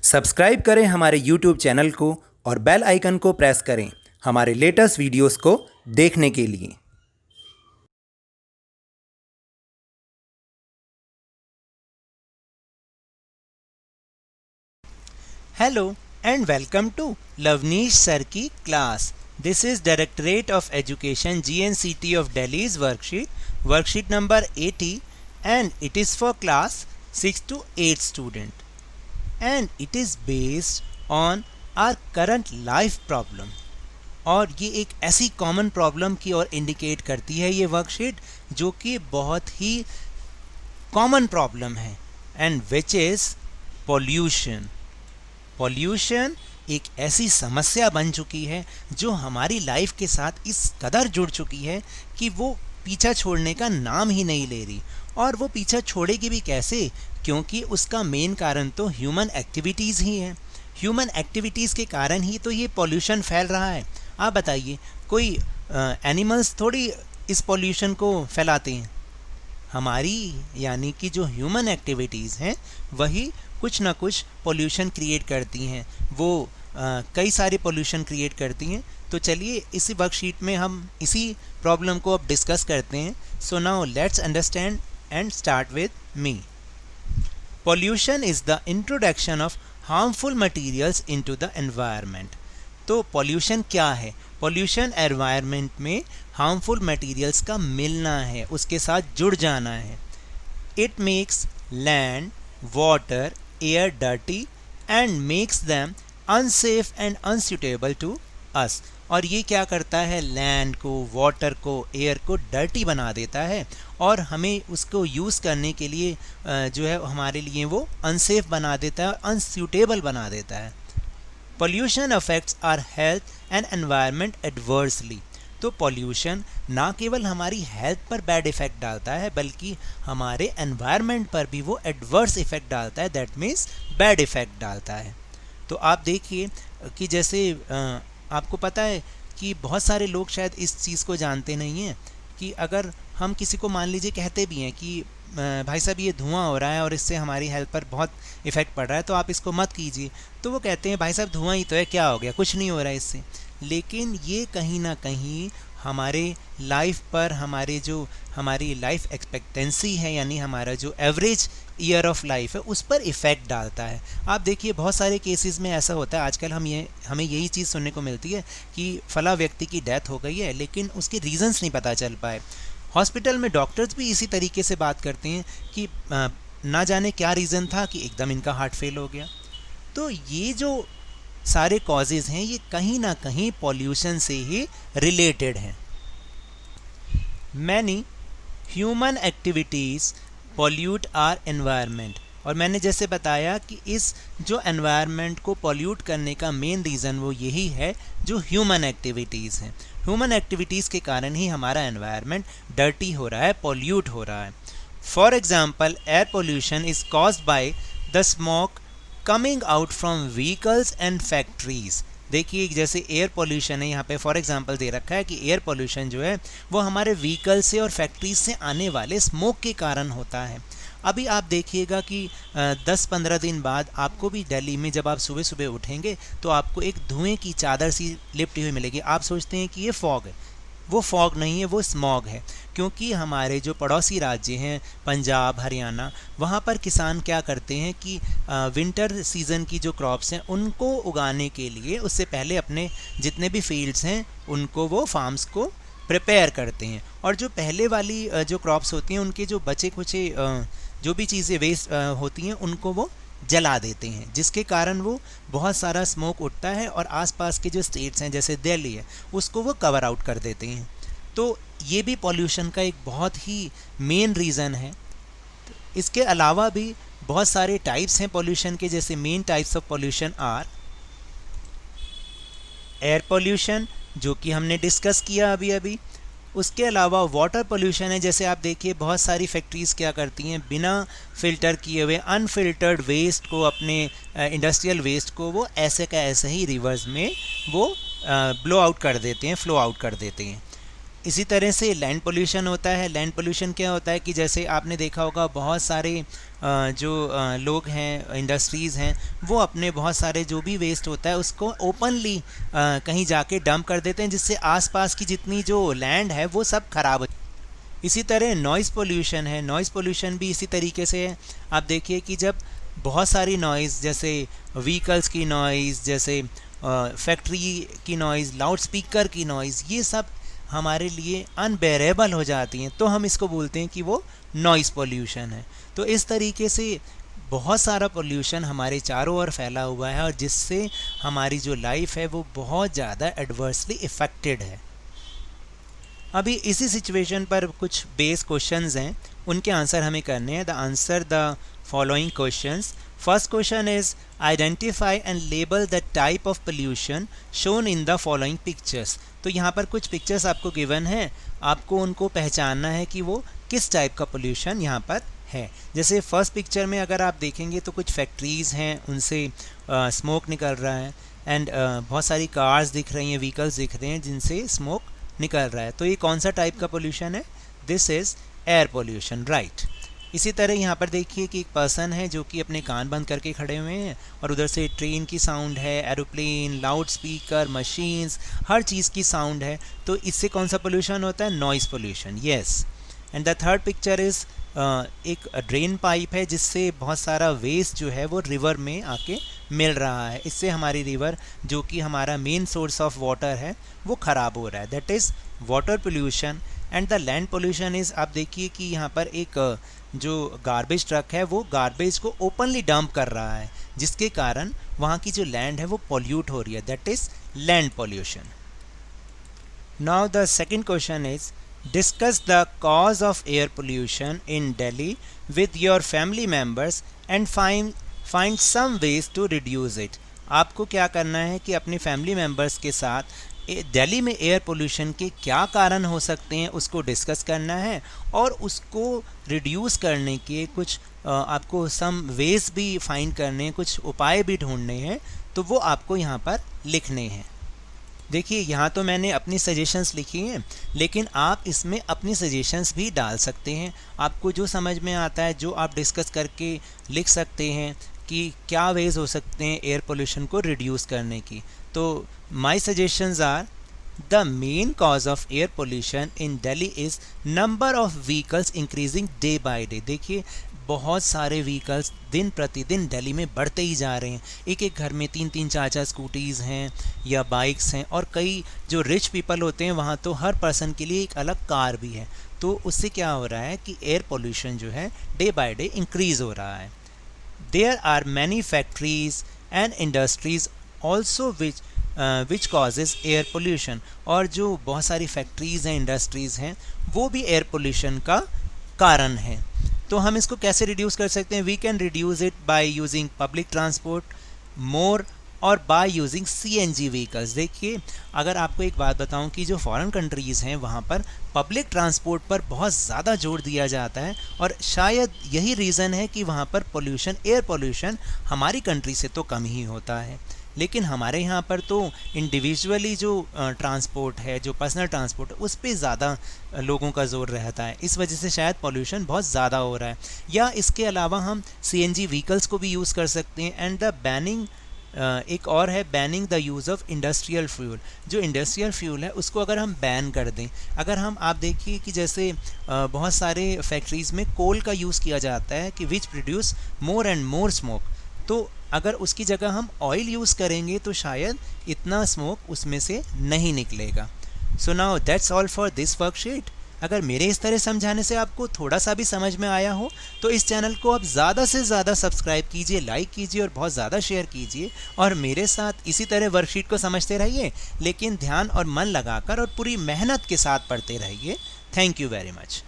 Subscribe करें हमारे YouTube channel को और बेल आइकन को प्रेस करें हमारे लेटेस्ट वीडियोस को देखने के लिए। Hello and welcome to Lavneesh sir की class. This is directorate of education GNCT of Delhi's worksheet number 80 and it is for class 6 to 8 student and it is based on our current life problem। और ये एक ऐसी common problem की ओर indicate करती है ये worksheet जो कि बहुत ही कॉमन प्रॉब्लम है and which is pollution. Pollution एक ऐसी समस्या बन चुकी है जो हमारी लाइफ के साथ इस कदर जुड़ चुकी है कि वो पीछा छोड़ने का नाम ही नहीं ले रही। और वो पीछा छोड़ेगी भी कैसे, क्योंकि उसका मेन कारण तो ह्यूमन एक्टिविटीज़ ही है। ह्यूमन एक्टिविटीज़ के कारण ही तो ये पॉल्यूशन फैल रहा है। आप बताइए, कोई एनिमल्स थोड़ी इस पॉल्यूशन को फैलाते हैं। हमारी यानी कि जो ह्यूमन एक्टिविटीज़ हैं वही कुछ ना कुछ पोल्यूशन क्रिएट करती हैं। वो कई सारे पोल्यूशन क्रिएट करती हैं। तो चलिए इसी वर्कशीट में हम इसी प्रॉब्लम को अब डिस्कस करते हैं। So now let's understand and start with me. Pollution is the introduction of harmful materials into the environment. तो पोल्यूशन क्या है? पोल्यूशन एनवायरनमेंट में हार्मफुल मटेरियल्स का मिलना है, उसके साथ जुड़ जाना है। It makes land, water, air dirty and makes them unsafe and unsuitable to us. और ये क्या करता है? लैंड को, वाटर को, एयर को डर्टी बना देता है और हमें उसको यूज़ करने के लिए जो है हमारे लिए वो अनसेफ बना देता है और अनसूटेबल बना देता है। Pollution affects our health and environment adversely। तो पॉल्यूशन ना केवल हमारी हेल्थ पर बैड इफ़ेक्ट डालता है बल्कि हमारे एनवायरनमेंट पर भी वो एडवर्स इफ़ेक्ट डालता है, दैट मीन्स बैड इफ़ेक्ट डालता है। तो आप देखिए कि जैसे आपको पता है कि बहुत सारे लोग शायद इस चीज़ को जानते नहीं हैं कि अगर हम किसी को मान लीजिए कहते भी हैं कि भाई साहब ये धुआं हो रहा है और इससे हमारी हेल्थ पर बहुत इफ़ेक्ट पड़ रहा है तो आप इसको मत कीजिए, तो वो कहते हैं भाई साहब धुआं ही तो है, क्या हो गया, कुछ नहीं हो रहा है इससे। लेकिन ये कहीं ना कहीं हमारे लाइफ पर, हमारी लाइफ एक्सपेक्टेंसी है यानी हमारा जो एवरेज ईयर ऑफ लाइफ है उस पर इफ़ेक्ट डालता है। आप देखिए बहुत सारे केसेस में ऐसा होता है आजकल हमें यही चीज़ सुनने को मिलती है कि फ़ला व्यक्ति की डेथ हो गई है लेकिन उसके रीज़न्स नहीं पता चल पाए। हॉस्पिटल में डॉक्टर्स भी इसी तरीके से बात करते हैं कि ना जाने क्या रीज़न था कि एकदम इनका हार्ट फेल हो गया। तो ये जो सारे कॉजेज़ हैं ये कहीं ना कहीं पॉल्यूशन से ही रिलेटेड हैं। Many human activities pollute our environment. और मैंने जैसे बताया कि इस जो एनवायरनमेंट को पॉल्यूट करने का मेन रीज़न वो यही है जो ह्यूमन एक्टिविटीज़ हैं। ह्यूमन एक्टिविटीज़ के कारण ही हमारा एनवायरनमेंट डर्टी हो रहा है, पॉल्यूट हो रहा है। For example, air pollution is caused by the smoke coming out from vehicles and factories. देखिए जैसे एयर पोल्यूशन है, यहाँ पे फॉर एग्जांपल दे रखा है कि एयर पोल्यूशन जो है वो हमारे व्हीकल से और फैक्ट्रीज से आने वाले स्मोक के कारण होता है। अभी आप देखिएगा कि 10-15 दिन बाद आपको भी दिल्ली में जब आप सुबह सुबह उठेंगे तो आपको एक धुएं की चादर सी लिपटी हुई मिलेगी। आप सोचते हैं कि ये फॉग है, वो फॉग नहीं है, वो स्मॉग है। क्योंकि हमारे जो पड़ोसी राज्य हैं पंजाब, हरियाणा, वहाँ पर किसान क्या करते हैं कि विंटर सीज़न की जो क्रॉप्स हैं उनको उगाने के लिए उससे पहले अपने जितने भी फील्ड्स हैं उनको वो फार्म्स को प्रिपेयर करते हैं और जो पहले वाली जो क्रॉप्स होती हैं उनके जो बचे कुचे जो भी चीज़ें वेस्ट होती हैं उनको वो जला देते हैं, जिसके कारण वो बहुत सारा स्मोक उठता है और आसपास के जो स्टेट्स हैं जैसे दिल्ली है उसको वो कवर आउट कर देते हैं। तो ये भी पॉल्यूशन का एक बहुत ही मेन रीज़न है। इसके अलावा भी बहुत सारे टाइप्स हैं पॉल्यूशन के, जैसे main types of pollution are air pollution जो कि हमने डिस्कस किया अभी। उसके अलावा वाटर पोल्यूशन है। जैसे आप देखिए बहुत सारी फैक्ट्रीज़ क्या करती हैं, बिना फ़िल्टर किए हुए अनफिल्टर्ड वेस्ट को, अपने इंडस्ट्रियल वेस्ट को वो ऐसे का ऐसे ही रिवर्स में वो ब्लो आउट कर देते हैं, फ्लो आउट कर देते हैं। इसी तरह से लैंड पोल्यूशन होता है। लैंड पोल्यूशन क्या होता है कि जैसे आपने देखा होगा बहुत सारे जो लोग हैं, इंडस्ट्रीज़ हैं, वो अपने बहुत सारे जो भी वेस्ट होता है उसको ओपनली कहीं जाके डंप कर देते हैं, जिससे आसपास की जितनी जो लैंड है वो सब खराब हो। इसी तरह नॉइज़ पोल्यूशन है। नॉइज़ पोल्यूशन भी इसी तरीके से है। आप देखिए कि जब बहुत सारी नॉइज़, जैसे व्हीकल्स की नॉइज़, जैसे फैक्ट्री की नॉइज़, लाउड स्पीकर की नॉइज़, ये सब हमारे लिए अनबेरेबल हो जाती हैं, तो हम इसको बोलते हैं कि वो नॉइज़ पोल्यूशन है। तो इस तरीके से बहुत सारा पोल्यूशन हमारे चारों ओर फैला हुआ है और जिससे हमारी जो लाइफ है वो बहुत ज़्यादा एडवर्सली इफ़ेक्टेड है। अभी इसी सिचुएशन पर कुछ बेस क्वेश्चंस हैं, उनके आंसर हमें करने हैं। The answer the following questions. First question is identify and label the type of pollution shown in the following pictures. तो यहाँ पर कुछ पिक्चर्स आपको गिवन है, आपको उनको पहचानना है कि वो किस टाइप का पोल्यूशन यहाँ पर है। जैसे फर्स्ट पिक्चर में अगर आप देखेंगे तो कुछ फैक्ट्रीज़ हैं, उनसे स्मोक निकल रहा है, एंड बहुत सारी कार्स दिख रही हैं, व्हीकल्स दिख रहे हैं जिनसे स्मोक निकल रहा है। तो ये कौन सा टाइप का पोल्यूशन है? This is air pollution, right. इसी तरह यहाँ पर देखिए कि एक पर्सन है जो कि अपने कान बंद करके खड़े हुए हैं और उधर से ट्रेन की साउंड है, एरोप्लेन, लाउड स्पीकर, मशीन्स, हर चीज़ की साउंड है। तो इससे कौन सा पोल्यूशन होता है? Noise pollution, yes. And the third picture is एक ड्रेन पाइप है जिससे बहुत सारा वेस्ट जो है वो रिवर में आके मिल रहा है। इससे हमारी रिवर, जो कि हमारा मेन सोर्स ऑफ वाटर है, वो ख़राब हो रहा है। That is water pollution. And the land pollution is, आप देखिए कि यहाँ पर एक जो गार्बेज ट्रक है वो गार्बेज को ओपनली डंप कर रहा है, जिसके कारण वहाँ की जो लैंड है वो पॉल्यूट हो रही है। That is land pollution. Now the second question is discuss the cause of air pollution in Delhi with your family members and find some ways to reduce it। आपको क्या करना है कि अपने फैमिली मेम्बर्स के साथ दिल्ली में एयर पोल्यूशन के क्या कारण हो सकते हैं उसको डिस्कस करना है और उसको रिड्यूस करने के कुछ आपको सम वेज भी फाइंड करने हैं, कुछ उपाय भी ढूंढने हैं, तो वो आपको यहाँ पर लिखने हैं। देखिए यहाँ तो मैंने अपनी सजेशंस लिखी हैं, लेकिन आप इसमें अपनी सजेशंस भी डाल सकते हैं। आपको जो समझ में आता है, जो आप डिस्कस करके लिख सकते हैं कि क्या वेज हो सकते हैं एयर पोल्यूशन को रिड्यूस करने की। तो my suggestions are the main cause of air pollution in Delhi is number of vehicles increasing day by day. देखिए बहुत सारे व्हीकल्स दिन प्रतिदिन दिल्ली में बढ़ते ही जा रहे हैं। एक एक घर में 3-3 4-4 स्कूटीज़ हैं या बाइक्स हैं, और कई जो रिच पीपल होते हैं वहाँ तो हर पर्सन के लिए एक अलग कार भी है। तो उससे क्या हो रहा है कि एयर पोल्यूशन जो है डे बाय डे इंक्रीज़ हो रहा है। There are many factories and industries also which causes air pollution. और जो बहुत सारी फैक्ट्रीज़ हैं, इंडस्ट्रीज़ हैं, वो भी एयर पोल्यूशन का कारण है। तो हम इसको कैसे रिड्यूस कर सकते हैं? We can reduce it by using public transport more और बाय यूजिंग CNG व्हीकल्स। देखिए अगर आपको एक बात बताऊं कि जो फॉरेन कंट्रीज़ हैं वहाँ पर पब्लिक ट्रांसपोर्ट पर बहुत ज़्यादा जोर दिया जाता है, और शायद यही रीज़न है कि वहाँ पर पोल्यूशन, एयर पोल्यूशन हमारी कंट्री से तो कम ही होता है। लेकिन हमारे यहाँ पर तो इंडिविजुअली जो ट्रांसपोर्ट है, जो पर्सनल ट्रांसपोर्ट है, उस पर ज़्यादा लोगों का जोर रहता है। इस वजह से शायद पोल्यूशन बहुत ज़्यादा हो रहा है। या इसके अलावा हम CNG व्हीकल्स को भी यूज़ कर सकते हैं। एंड द बैनिंग, एक और है banning the use of industrial fuel. जो इंडस्ट्रियल फ्यूल है उसको अगर हम बैन कर दें, अगर हम, आप देखिए कि जैसे बहुत सारे फैक्ट्रीज़ में कोल का यूज़ किया जाता है कि which produce more and more smoke. तो अगर उसकी जगह हम ऑयल यूज़ करेंगे तो शायद इतना स्मोक उसमें से नहीं निकलेगा। So now that's all for this worksheet. अगर मेरे इस तरह समझाने से आपको थोड़ा सा भी समझ में आया हो तो इस चैनल को आप ज़्यादा से ज़्यादा सब्सक्राइब कीजिए, लाइक कीजिए और बहुत ज़्यादा शेयर कीजिए, और मेरे साथ इसी तरह वर्कशीट को समझते रहिए, लेकिन ध्यान और मन लगाकर और पूरी मेहनत के साथ पढ़ते रहिए। Thank you very much.